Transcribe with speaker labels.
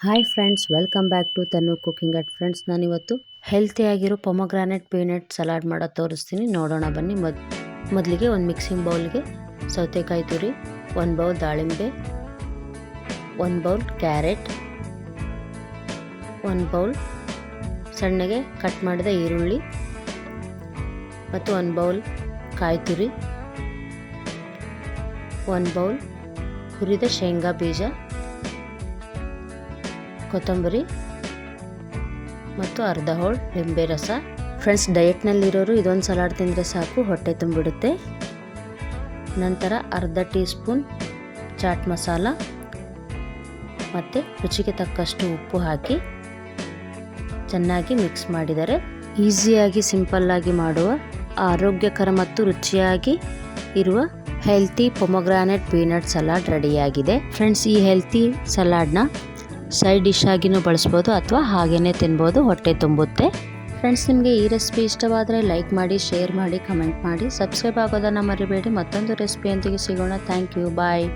Speaker 1: Hi friends, welcome back to Tanu cooking at friends. ನಾನಿವತ್ತು ಹೆಲ್ತಿಯಾಗಿರೋ pomegranate peanut salad ಮಾಡೋದು ತೋರಿಸ್ತೀನಿ. ನೋಡೋಣ ಬನ್ನಿ. ಮೊದಲಿಗೆ ಒಂದು ಮಿಕ್ಸಿಂಗ್ ಬೌಲ್ಗೆ ಸೌತೆಕಾಯಿ ತುರಿ, 1 ಬೌಲ್ ದಾಳಿಂಬೆ, 1 ಬೌಲ್ ಕ್ಯಾರೆಟ್, 1 ಬೌಲ್ ಸಣ್ಣಗೆ ಕಟ್ ಮಾಡಿದ ಈರುಳ್ಳಿ ಮತ್ತು 1 ಬೌಲ್ ಕಾಯಿ ತುರಿ, 1 ಬೌಲ್ ಹುರಿದ ಶೇಂಗಾ ಬೀಜ, ಕೊತ್ತಂಬರಿ ಮತ್ತು ಅರ್ಧ ಹೋಳು ಲಿಂಬೆ ರಸ. ಫ್ರೆಂಡ್ಸ್, ಡಯಟ್ನಲ್ಲಿರೋರು ಇದೊಂದು ಸಲಾಡ್ ತಿಂದರೆ ಸಾಕು, ಹೊಟ್ಟೆ ತುಂಬಿಡುತ್ತೆ. ನಂತರ ಅರ್ಧ ಟೀ ಸ್ಪೂನ್ ಚಾಟ್ ಮಸಾಲ ಮತ್ತು ರುಚಿಗೆ ತಕ್ಕಷ್ಟು ಉಪ್ಪು ಹಾಕಿ ಚೆನ್ನಾಗಿ ಮಿಕ್ಸ್ ಮಾಡಿದರೆ ಈಸಿಯಾಗಿ ಸಿಂಪಲ್ಲಾಗಿ ಮಾಡುವ ಆರೋಗ್ಯಕರ ಮತ್ತು ರುಚಿಯಾಗಿ ಇರುವ ಹೆಲ್ತಿ ಪೊಮೊಗ್ರಾನೆಟ್ ಪೀನಟ್ ಸಲಾಡ್ ರೆಡಿಯಾಗಿದೆ. ಫ್ರೆಂಡ್ಸ್, ಈ ಹೆಲ್ತಿ ಸಲಾಡ್ನ ಸೈಡ್ ಡಿಶ್ ಆಗಿನೂ ಬಳಸ್ಬೋದು ಅಥವಾ ಹಾಗೇ ತಿನ್ಬೋದು, ಹೊಟ್ಟೆ ತುಂಬುತ್ತೆ. ಫ್ರೆಂಡ್ಸ್, ನಿಮಗೆ ಈ ರೆಸಿಪಿ ಇಷ್ಟವಾದರೆ ಲೈಕ್ ಮಾಡಿ, ಶೇರ್ ಮಾಡಿ, ಕಮೆಂಟ್ ಮಾಡಿ, ಸಬ್ಸ್ಕ್ರೈಬ್ ಆಗೋದನ್ನು ಮರಿಬೇಡಿ. ಮತ್ತೊಂದು ರೆಸಿಪಿಯೊಂದಿಗೆ ಸಿಗೋಣ. Thank you, bye.